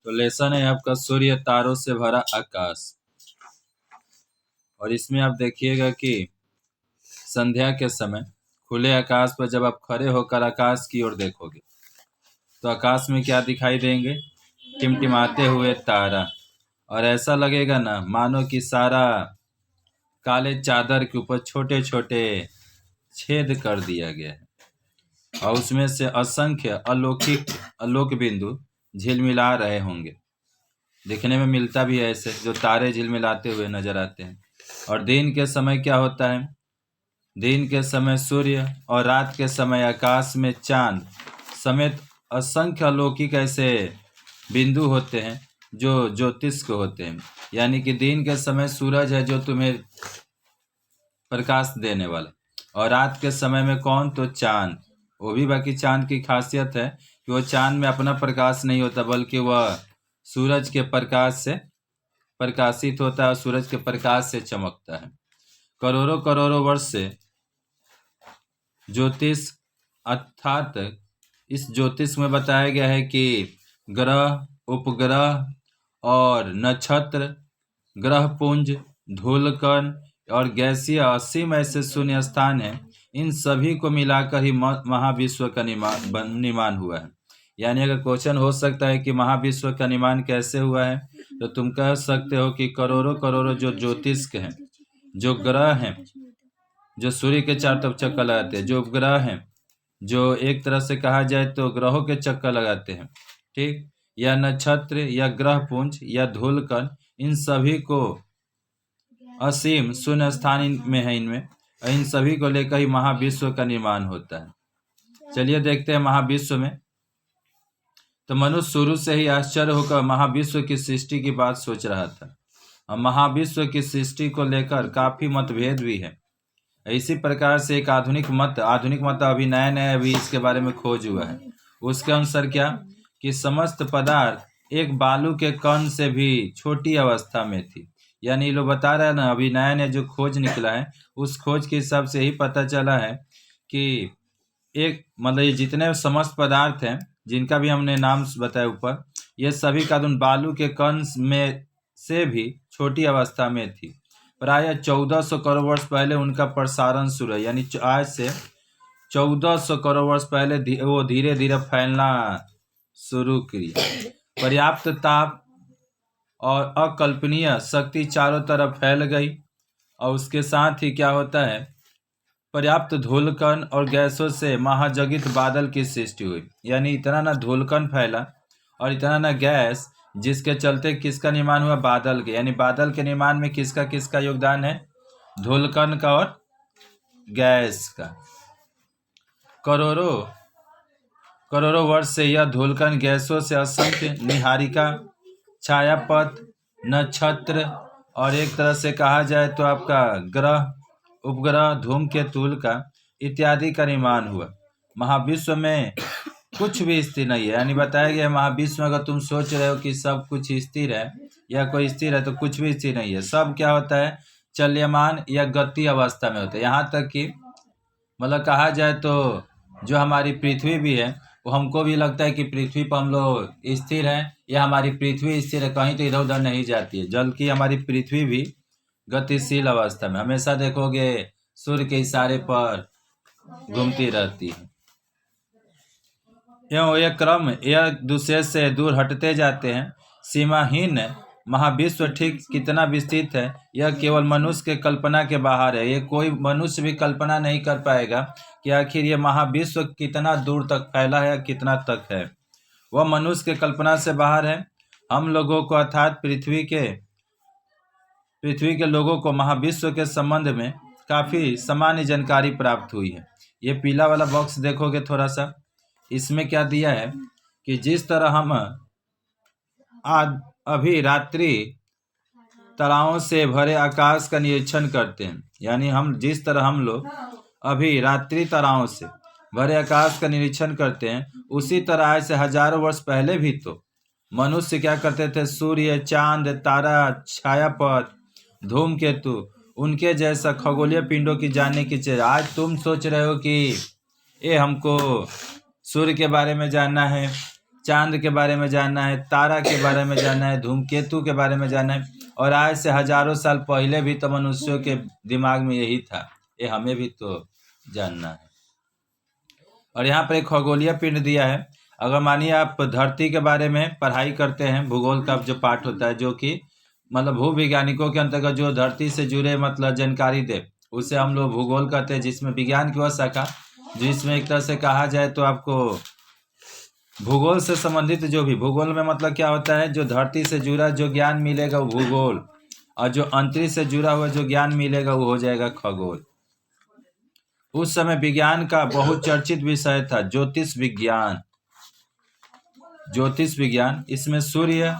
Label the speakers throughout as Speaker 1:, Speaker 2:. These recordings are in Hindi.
Speaker 1: तो लेसन है आपका सूर्य तारों से भरा आकाश। और इसमें आप देखिएगा कि संध्या के समय खुले आकाश पर जब आप खड़े होकर आकाश की ओर देखोगे तो आकाश में क्या दिखाई देंगे? टिमटिमाते हुए तारा। और ऐसा लगेगा ना मानो कि सारा काले चादर के ऊपर छोटे छोटे छेद कर दिया गया है और उसमें से असंख्य आलोक बिंदु झिलमिला रहे होंगे। दिखने में मिलता भी है ऐसे, जो तारे झिलमिलाते हुए नजर आते हैं। और दिन के समय क्या होता है? दिन के समय सूर्य और रात के समय आकाश में चांद समेत असंख्य अलौकिक ऐसे बिंदु होते हैं जो ज्योतिष होते हैं। यानी कि दिन के समय सूरज है जो तुम्हें प्रकाश देने वाला, और रात के समय में कौन? तो चांद। वो भी बाकी चांद की खासियत है कि वो चांद में अपना प्रकाश नहीं होता, बल्कि वह सूरज के प्रकाश से प्रकाशित होता है और सूरज के प्रकाश से चमकता है। करोड़ों करोड़ों वर्ष से ज्योतिष अर्थात इस ज्योतिष में बताया गया है कि ग्रह, उपग्रह और नक्षत्र, ग्रह पुंज, धूलकण और गैसीय असीम ऐसे शून्य स्थान हैं। इन सभी को मिलाकर ही महाविश्व का निर्माण हुआ है। यानी अगर क्वेश्चन हो सकता है कि महाविश्व का निर्माण कैसे हुआ है, तो तुम कह सकते हो कि करोड़ों करोड़ों जो ज्योतिष हैं, जो ग्रह हैं, जो सूर्य के चार तरफ चक्कर लगाते हैं, जो उपग्रह हैं, जो एक तरह से कहा जाए तो ग्रहों के चक्कर लगाते हैं, ठीक, या नक्षत्र या ग्रह पुंज या धूलकण, इन सभी को असीम शून्य स्थान में है। इनमें इन सभी को लेकर ही महाविश्व का निर्माण होता है। चलिए देखते हैं महाविश्व में। तो मनुष्य शुरू से ही आश्चर्य होकर महाविश्व की सृष्टि की बात सोच रहा था। और महाविश्व की सृष्टि को लेकर काफी मतभेद भी है। इसी प्रकार से एक आधुनिक मत अभी नया नया अभी इसके बारे में खोज हुआ है। उसके अनुसार क्या कि समस्त पदार्थ एक बालू के कण से भी छोटी अवस्था में थी। यानी लोग बता रहे हैं ना, अभी नया नया जो खोज निकला है, उस खोज के हिसाब से ही पता चला है कि एक मतलब ये जितने समस्त पदार्थ हैं जिनका भी हमने नाम बताया ऊपर, ये सभी का बालू के कण में से भी छोटी अवस्था में थी। प्राय 1400 करोड़ वर्ष पहले उनका प्रसारण शुरू है। यानी आज से 1400 करोड़ वर्ष पहले वो धीरे धीरे फैलना शुरू किया। पर्याप्त ताप और अकल्पनीय शक्ति चारों तरफ फैल गई, और उसके साथ ही क्या होता है, पर्याप्त धूलकण और गैसों से महाजगित बादल की सृष्टि हुई। यानी इतना ना धूलकण फैला और इतना ना गैस, जिसके चलते किसका निर्माण हुआ? बादल के। यानी बादल के निर्माण में किसका किसका योगदान है? धूलकण का और गैस का। करोड़ों करोड़ों वर्ष से यह धूलकण गैसों से असंख्य निहारिका, छायापथ, नक्षत्र और एक तरह से कहा जाए तो आपका ग्रह, उपग्रह, धूमकेतु का इत्यादि का निर्माण हुआ। महाविश्व में कुछ भी स्थिर नहीं है। यानी बताया गया महाविश्व में अगर तुम सोच रहे हो कि सब कुछ स्थिर है या कोई स्थिर है, तो कुछ भी स्थिर नहीं है। सब क्या होता है? चल्यमान या गति अवस्था में होता है। यहाँ तक कि मतलब कहा जाए तो जो हमारी पृथ्वी भी है, वो हमको भी लगता है कि पृथ्वी पर हम लोग स्थिर हैं या हमारी पृथ्वी स्थिर है, कहीं तो इधर उधर नहीं जाती है। जबकि हमारी पृथ्वी भी गतिशील अवस्था में, हमेशा देखोगे सूर्य के इशारे पर घूमती रहती है। एवं ये क्रम एक दूसरे से दूर हटते जाते हैं। सीमाहीन महाविश्व ठीक कितना विस्तृत है, यह केवल मनुष्य के कल्पना के बाहर है। ये कोई मनुष्य भी कल्पना नहीं कर पाएगा कि आखिर ये महाविश्व कितना दूर तक फैला है, कितना तक है। वह मनुष्य के कल्पना से बाहर है। हम लोगों को अर्थात पृथ्वी के लोगों को महाविश्व के संबंध में काफी सामान्य जानकारी प्राप्त हुई है। ये पीला वाला बॉक्स देखोगे थोड़ा सा, इसमें क्या दिया है कि जिस तरह हम आज अभी रात्रि ताराओं से भरे आकाश का निरीक्षण करते हैं, यानी जिस तरह हम लोग अभी रात्रि ताराओं से भरे आकाश का निरीक्षण करते हैं, उसी तरह आज से हजारों वर्ष पहले भी तो मनुष्य क्या करते थे? सूर्य, चांद, तारा, छायापथ, धूमकेतु, उनके जैसा खगोलीय पिंडों की जानने की चीज। आज तुम सोच रहे हो कि हमको सूर्य के बारे में जानना है, चांद के बारे में जानना है, तारा के बारे में जानना है, धूमकेतु के बारे में जानना है। और आज से हजारों साल पहले भी तो मनुष्यों के दिमाग में यही था, ये हमें भी तो जानना है। और यहाँ पर एक खगोलीय पिंड दिया है। अगर मानिए आप धरती के बारे में पढ़ाई करते हैं, भूगोल का जो पाठ होता है, जो कि मतलब भूवैज्ञानिकों के अंतर्गत जो धरती से जुड़े मतलब जानकारी दे, उसे हम लोग भूगोल कहते हैं, जिसमें विज्ञान की वह शाखा जिसमें एक तरह से कहा जाए तो आपको भूगोल से संबंधित जो भी, भूगोल में मतलब क्या होता है, जो धरती से जुड़ा जो ज्ञान मिलेगा वो भूगोल, और जो अंतरिक्ष से जुड़ा हुआ जो ज्ञान मिलेगा वो हो जाएगा खगोल। उस समय विज्ञान का बहुत चर्चित विषय था ज्योतिष विज्ञान। ज्योतिष विज्ञान, इसमें सूर्य,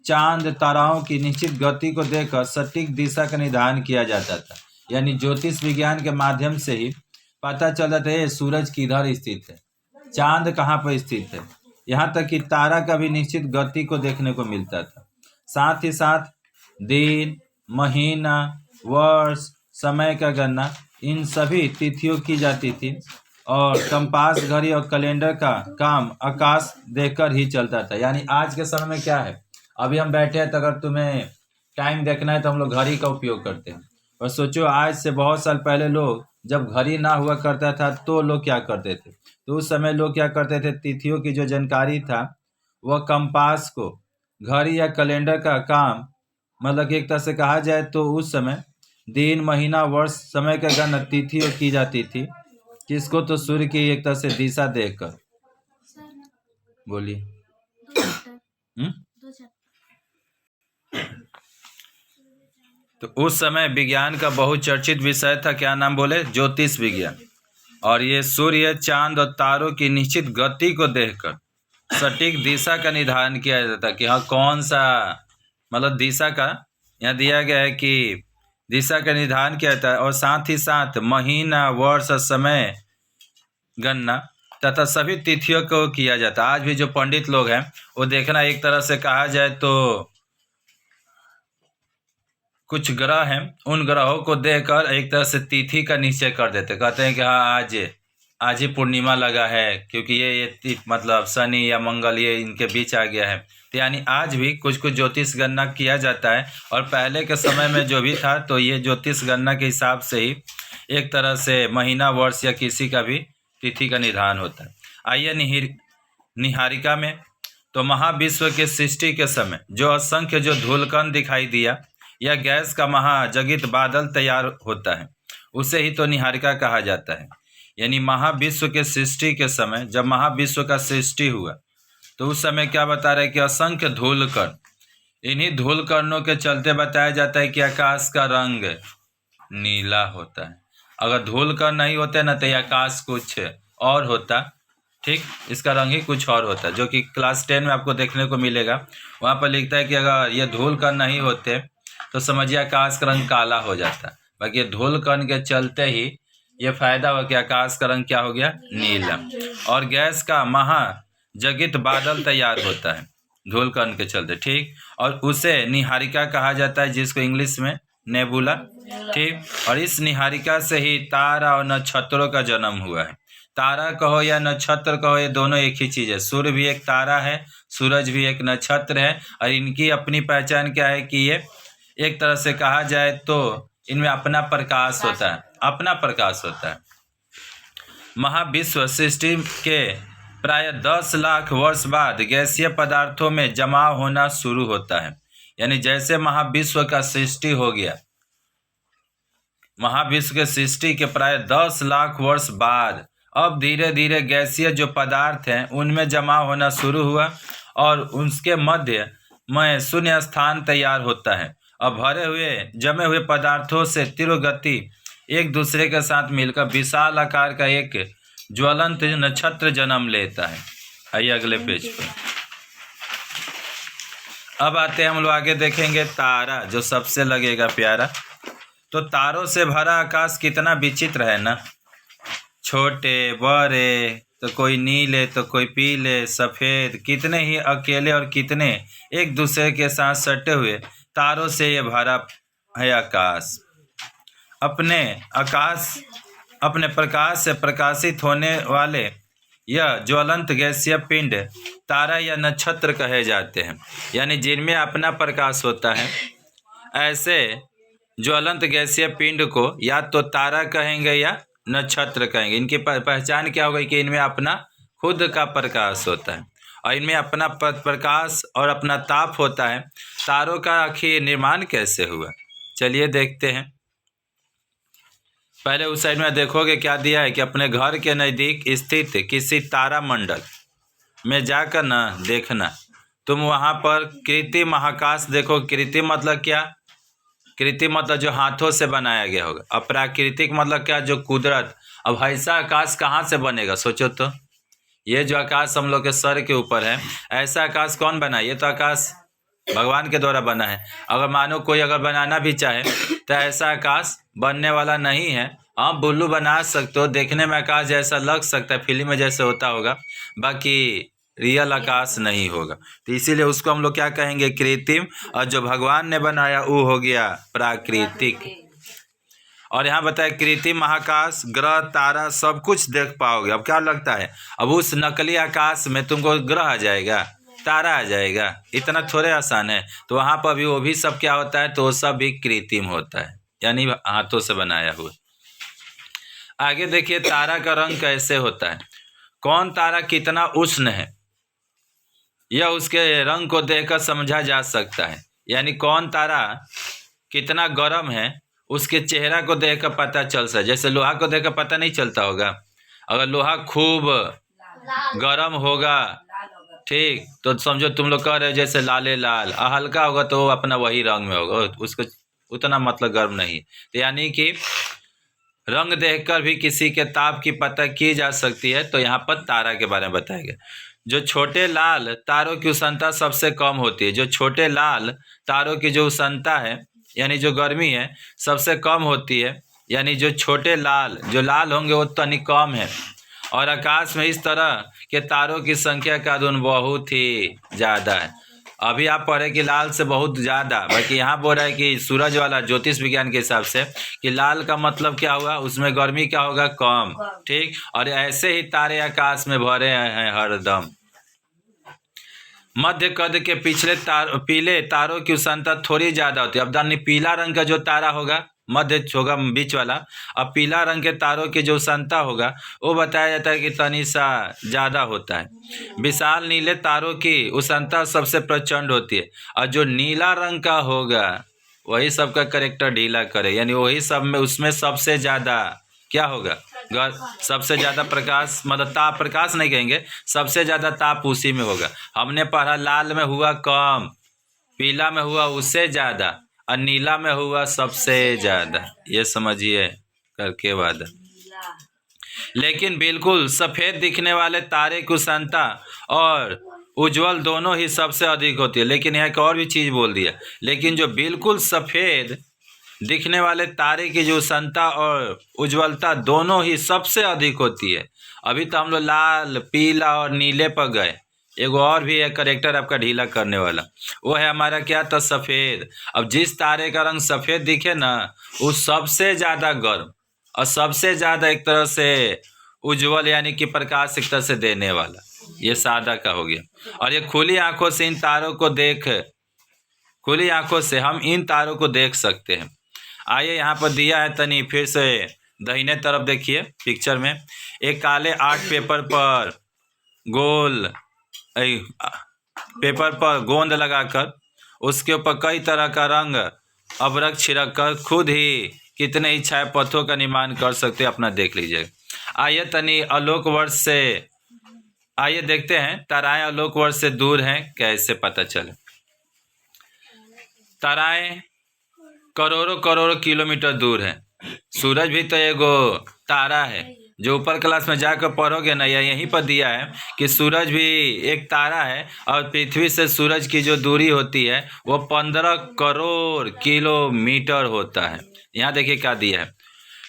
Speaker 1: चांद, ताराओं की निश्चित गति को देखकर सटीक दिशा का निर्धारण किया जाता था। यानी ज्योतिष विज्ञान के माध्यम से ही पता चलता था सूरज किधर स्थित है, चांद कहाँ पर स्थित है, यहाँ तक कि तारा का भी निश्चित गति को देखने को मिलता था। साथ ही साथ दिन, महीना, वर्ष, समय का गणना, इन सभी तिथियों की जाती थी। और कंपास, घड़ी और कैलेंडर का काम आकाश देखकर ही चलता था। यानी आज के समय में क्या है, अभी हम बैठे हैं तो अगर तुम्हें टाइम देखना है तो हम लोग घड़ी का उपयोग करते हैं। और सोचो आज से बहुत साल पहले लोग जब घड़ी ना हुआ करता था तो लोग क्या करते थे, तो उस समय लोग क्या करते थे, तिथियों की जो जानकारी था वह कंपास को, घड़ी या कैलेंडर का काम, मतलब एक तरह से कहा जाए तो उस समय दिन, महीना, वर्ष, समय का गणना तिथियों की जाती थी। किसको, तो सूर्य की एक तरह से दिशा देखकर। बोलिए। तो उस समय विज्ञान का बहुत चर्चित विषय था, क्या नाम बोले, ज्योतिष विज्ञान। और ये सूर्य, चांद और तारों की निश्चित गति को देखकर सटीक दिशा का निर्धारण किया जाता कि हाँ कौन सा, मतलब दिशा का यहाँ दिया गया है कि दिशा का निर्धारण किया जाता है। और साथ ही साथ महीना, वर्ष और समय गणना तथा सभी तिथियों को किया जाता है। आज भी जो पंडित लोग हैं वो देखना, एक तरह से कहा जाए तो कुछ ग्रह हैं, उन ग्रहों को देखकर एक तरह से तिथि का निश्चय कर देते, कहते हैं कि हाँ आज ही पूर्णिमा लगा है, क्योंकि ये मतलब शनि या मंगल ये इनके बीच आ गया है। तो यानी आज भी कुछ कुछ ज्योतिष गणना किया जाता है। और पहले के समय में जो भी था तो ये ज्योतिष गणना के हिसाब से ही एक तरह से महीना, वर्ष या किसी का भी तिथि का निर्धारण होता है। आइए निहारिका में, तो महाविश्व के सृष्टि के समय जो असंख्य जो धूलकण दिखाई दिया या गैस का महाजगित बादल तैयार होता है, उसे ही तो निहारिका कहा जाता है। यानी महाविश्व के सृष्टि के समय, जब महाविश्व का सृष्टि हुआ तो उस समय क्या बता रहे हैं कि असंख्य धूलकण, इन्हीं धूलकणों के चलते बताया जाता है कि आकाश का रंग नीला होता है। अगर धूलकण नहीं होते ना तो आकाश कुछ और होता, ठीक, इसका रंग ही कुछ और होता है, जो कि क्लास 10 में आपको देखने को मिलेगा। वहाँ पर लिखता है कि अगर ये धूलकण नहीं होते तो समझिए आकाश का रंग काला हो जाता। बाकी धूलकण के चलते ही ये फायदा हुआ कि आकाश का रंग क्या हो गया, नीला। और गैस का महाजगित बादल तैयार होता है धूलकण के चलते, ठीक, और उसे निहारिका कहा जाता है, जिसको इंग्लिश में नेबुला, ठीक। और इस निहारिका से ही तारा और नक्षत्रों का जन्म हुआ है। तारा कहो या नक्षत्र कहो, ये दोनों एक ही चीज है। सूर्य भी एक तारा है, सूरज भी एक नक्षत्र है। और इनकी अपनी पहचान क्या है कि ये एक तरह से कहा जाए तो इनमें अपना प्रकाश होता है, अपना प्रकाश होता है। महाविश्व सृष्टि के प्राय 10 लाख वर्ष बाद गैसीय पदार्थों में जमाव होना शुरू होता है। यानी जैसे महाविश्व का सृष्टि हो गया, महाविश्व के सृष्टि के प्राय 10 लाख वर्ष बाद अब धीरे धीरे गैसीय जो पदार्थ हैं उनमें जमाव होना शुरू हुआ और उसके मध्य में शून्य स्थान तैयार होता है। अब भरे हुए जमे हुए पदार्थों से तीव्र गति एक दूसरे के साथ मिलकर विशाल आकार का एक ज्वलंत नक्षत्र जन्म लेता है। आइए अगले पेज पर। अब आते हैं हम लोग आगे देखेंगे तारा, जो सबसे लगेगा प्यारा। तो तारों से भरा आकाश कितना विचित्र है ना, छोटे बड़े, तो कोई नीले तो कोई पीले सफ़ेद, कितने ही अकेले और कितने एक दूसरे के साथ सटे हुए तारों से ये भरा है आकाश। अपने प्रकाश से प्रकाशित होने वाले यह ज्वलंत गैसीय पिंड तारा या नक्षत्र कहे जाते हैं, यानी जिनमें अपना प्रकाश होता है। ऐसे ज्वलंत गैसीय पिंड को या तो तारा कहेंगे या नक्षत्र कहेंगे। इनकी पहचान क्या होगी कि इनमें अपना खुद का प्रकाश होता है और इनमें अपना प्रकाश और अपना ताप होता है। तारों का आखिर निर्माण कैसे हुआ, चलिए देखते हैं। पहले उस साइड में देखोगे क्या दिया है कि अपने घर के नज़दीक स्थित किसी तारा मंडल में जाकर ना देखना, तुम वहाँ पर कृत्रिम आकाश देखो। कृत्रिम मतलब क्या? कृत्रिम मतलब जो हाथों से बनाया गया होगा। अब प्राकृतिक मतलब क्या? जो कुदरत। अब ऐसा आकाश कहाँ से बनेगा, सोचो तो। ये जो आकाश हम लोग के सर के ऊपर है, ऐसा आकाश कौन बनाए? ये तो आकाश भगवान के द्वारा बना है। अगर मानो कोई अगर बनाना भी चाहे तो ऐसा आकाश बनने वाला नहीं है। हाँ, बुल्लू बना सकते हो, देखने में आकाश जैसा लग सकता है, फिल्म में जैसे होता होगा, बाकी रियल आकाश नहीं होगा। तो इसीलिए उसको हम लोग क्या कहेंगे? कृत्रिम। और जो भगवान ने बनाया वो हो गया प्राकृतिक। और यहाँ बताए कृत्रिम महाकाश, ग्रह, तारा सब कुछ देख पाओगे। अब क्या लगता है, अब उस नकली आकाश में तुमको ग्रह आ जाएगा, तारा आ जाएगा? इतना थोड़े आसान है। तो वहाँ पर भी वो भी सब क्या होता है? तो वो सब भी कृत्रिम होता है, यानी हाथों से बनाया हुआ। आगे देखिए तारा का रंग कैसे होता है। कौन तारा कितना उष्ण है, यह उसके रंग को देखकर समझा जा सकता है। यानी कौन तारा कितना गर्म है, उसके चेहरा को देखकर पता चल सकता है। जैसे लोहा को देखकर पता नहीं चलता होगा, अगर लोहा खूब गर्म होगा, ठीक, तो समझो तुम लोग कह रहे हो जैसे लाले लाल, हल्का होगा तो अपना वही रंग में होगा, उसको उतना मतलब गर्म नहीं। तो यानी कि रंग देखकर भी किसी के ताप की पता की जा सकती है। तो यहाँ पर तारा के बारे में बताया गया। जो छोटे लाल तारों की उष्णता सबसे कम होती है। जो छोटे लाल तारों की जो उष्णता है, यानी जो गर्मी है, सबसे कम होती है। यानी जो छोटे लाल जो लाल होंगे वो तनिक कम है। और आकाश में इस तरह के तारों की संख्या का गुण बहुत ही ज़्यादा है। अभी आप पढ़े कि लाल से बहुत ज़्यादा, बाकी यहाँ बोल रहा है कि सूरज वाला ज्योतिष विज्ञान के हिसाब से कि लाल का मतलब क्या हुआ, उसमें गर्मी क्या होगा, कम, ठीक। और ऐसे ही तारे आकाश में भरे हैं हरदम। मध्य कद के पिछले पीले तारों की उष्णता थोड़ी ज़्यादा होती है। अब दानी पीला रंग का जो तारा होगा, मध्य होगा बीच वाला, अब पीला रंग के तारों की जो उष्णता होगा वो बताया जाता है कि तनी सा ज़्यादा होता है। विशाल नीले तारों की उष्णता सबसे प्रचंड होती है। और जो नीला रंग का होगा वही सबका करेक्टर ढीला करे, यानी वही सब में उसमें सबसे ज़्यादा क्या होगा, सबसे ज़्यादा प्रकाश, मतलब ताप, प्रकाश नहीं कहेंगे, सबसे ज़्यादा ताप उसी में होगा। हमने पढ़ा लाल में हुआ कम, पीला में हुआ उससे ज़्यादा, और नीला में हुआ सबसे ज़्यादा। ये समझिए करके वादा। लेकिन बिल्कुल सफ़ेद दिखने वाले तारे की उष्णता और उज्ज्वल दोनों ही सबसे अधिक होती है। लेकिन यहाँ एक और भी चीज़ बोल दिया, लेकिन जो बिल्कुल सफ़ेद दिखने वाले तारे की जो उष्णता और उज्ज्वलता दोनों ही सबसे अधिक होती है। अभी तो हम लोग लाल, पीला और नीले पर गए, एगो और भी है करेक्टर आपका ढीला करने वाला, वो है हमारा क्या था, सफ़ेद। अब जिस तारे का रंग सफ़ेद दिखे ना, वो सबसे ज़्यादा गर्म और सबसे ज़्यादा एक तरह से उज्ज्वल, यानी कि प्रकाश एक तरह से देने वाला। ये सादा का हो गया। और ये खुली आंखों से इन तारों को खुली आंखों से हम इन तारों को देख सकते हैं। आइए यहाँ पर दिया है, तनी फिर से दाहिने तरफ देखिए पिक्चर में। एक काले आर्ट पेपर पर गोंद लगाकर उसके ऊपर कई तरह का रंग अबरक छिड़क कर खुद ही कितने ही छाया पत्थरों का निर्माण कर सकते हैं, अपना देख लीजिएगा। आइए तनी आलोक वर्ष से, आइए देखते हैं ताराएं आलोक वर्ष से दूर हैं कैसे पता चले। ताराएं करोड़ों करोड़ों किलोमीटर दूर है। सूरज भी तो एगो तारा है। जो ऊपर क्लास में जाकर पढ़ोगे ना, या यहीं पर दिया है कि सूरज भी एक तारा है और पृथ्वी से सूरज की जो दूरी होती है वो 15 करोड़ किलोमीटर होता है। यहाँ देखिए क्या दिया है,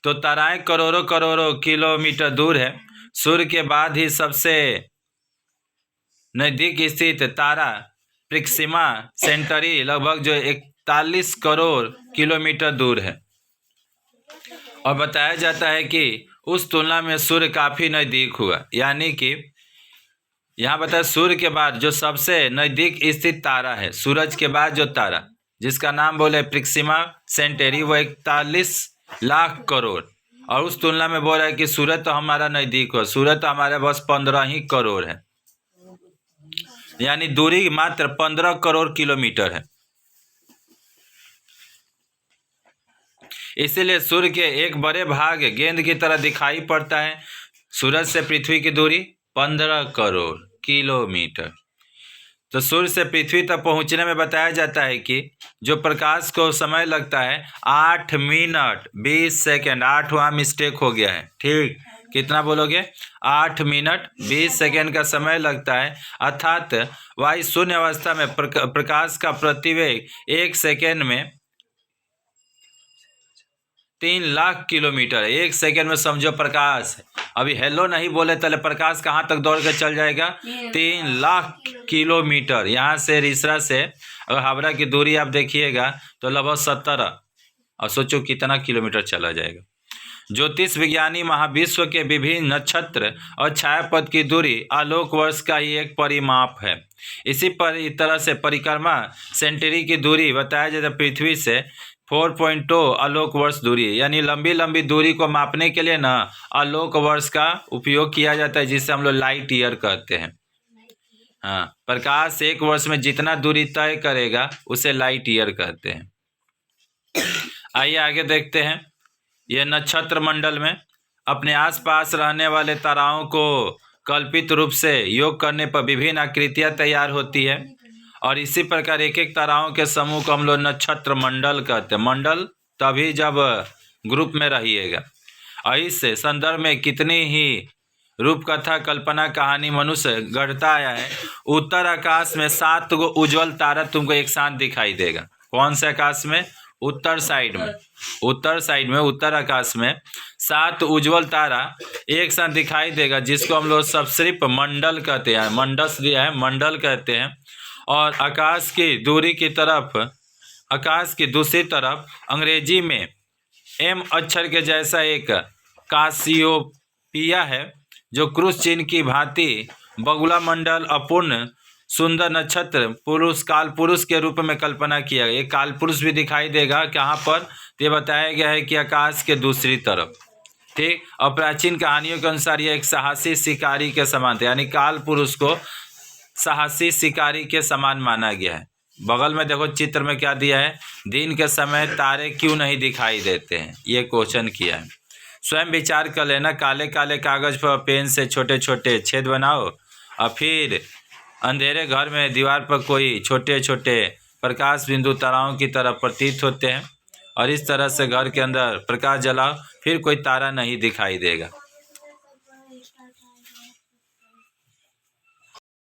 Speaker 1: तो ताराएं करोड़ों करोड़ों किलोमीटर दूर है। सूर्य के बाद ही सबसे नज़दीक स्थित तारा प्रिक्सिमा सेंटरी लगभग जो 41 करोड़ किलोमीटर दूर है। और बताया जाता है कि उस तुलना में सूर्य काफ़ी नज़दीक हुआ। यानी कि यहाँ बताया सूर्य के बाद जो सबसे नज़दीक स्थित तारा है, सूरज के बाद जो तारा जिसका नाम बोले प्रिक्सिमा सेंटेरी, वो 41 लाख करोड़, और उस तुलना में बोल रहा है कि सूरज तो हमारा नज़दीक हो, सूरज तो हमारे बस 15 ही करोड़ है, यानी दूरी मात्र 15 करोड़ किलोमीटर है। इसीलिए सूर्य के एक बड़े भाग गेंद की तरह दिखाई पड़ता है। सूरज से पृथ्वी की दूरी 15 करोड़ किलोमीटर। तो सूर्य से पृथ्वी तक पहुंचने में बताया जाता है कि जो प्रकाश को समय लगता है 8 मिनट 20 सेकेंड। 8 वहाँ मिस्टेक हो गया है, ठीक, कितना बोलोगे? 8 मिनट 20 सेकेंड का समय लगता है। अर्थात वायु शून्य अवस्था में प्रकाश का प्रतिवेग 1 सेकेंड में 3 लाख किलोमीटर है। 1 सेकेंड में समझो प्रकाश, अभी हेलो नहीं बोले तले प्रकाश कहाँ तक दौड़ के चल जाएगा? 3 लाख किलोमीटर। यहाँ से रिसरा से अगर हावड़ा की दूरी आप देखिएगा तो लगभग 70, और सोचो कितना किलोमीटर चला जाएगा। ज्योतिष विज्ञानी महाविश्व के विभिन्न नक्षत्र और छायापथ की दूरी आलोक वर्ष का ही एक परिमाप है। इसी तरह से परिक्रमा सेंचुरी की दूरी बताया जाता है पृथ्वी से 4.2 आलोक वर्ष दूरी, यानी लंबी लंबी दूरी को मापने के लिए ना आलोक वर्ष का उपयोग किया जाता है, जिसे हम लोग लाइट ईयर कहते हैं। हाँ, प्रकाश 1 वर्ष में जितना दूरी तय करेगा उसे लाइट ईयर कहते हैं। आइए आगे देखते हैं। यह नक्षत्र मंडल में अपने आसपास रहने वाले ताराओं को कल्पित रूप से योग करने पर विभिन्न आकृतियां तैयार होती है, और इसी प्रकार एक एक ताराओं के समूह को हम लोग नक्षत्र मंडल कहते हैं। मंडल तभी जब ग्रुप में रहिएगा। और इस संदर्भ में कितनी ही रूपकथा कल्पना कहानी मनुष्य गढ़ता आया है। उत्तर आकाश में 7 गो उज्जवल तारा तुमको एक साथ दिखाई देगा। कौन से आकाश में? उत्तर साइड में, उत्तर आकाश में 7 उज्जवल तारा एक साथ दिखाई देगा, जिसको हम लोग सप्तऋषि मंडल कहते हैं। मंडस दिया है, मंडल कहते हैं। और आकाश की दूसरी तरफ अंग्रेजी में एम अक्षर के जैसा एक कासियोपिया है, जो क्रूस चिन्ह की भांति बगुला मंडल अपूर्ण सुंदर नक्षत्र पुरुष काल पुरुष के रूप में कल्पना किया गया। एक काल पुरुष भी दिखाई देगा। कहाँ पर? ये बताया गया है कि आकाश के दूसरी तरफ, ठीक। और प्राचीन कहानियों के अनुसार यह एक साहसी शिकारी के समान था, यानी काल पुरुष को साहसी शिकारी के समान माना गया है। बगल में देखो चित्र में क्या दिया है? दिन के समय तारे क्यों नहीं दिखाई देते हैं, ये क्वेश्चन किया है। स्वयं विचार कर लेना। काले काले कागज पर पेन से छोटे छोटे छेद बनाओ, और फिर अंधेरे घर में दीवार पर कोई छोटे छोटे प्रकाश बिंदु ताराओं की तरह प्रतीत होते हैं, और इस तरह से घर के अंदर प्रकाश जलाओ, फिर कोई तारा नहीं दिखाई देगा।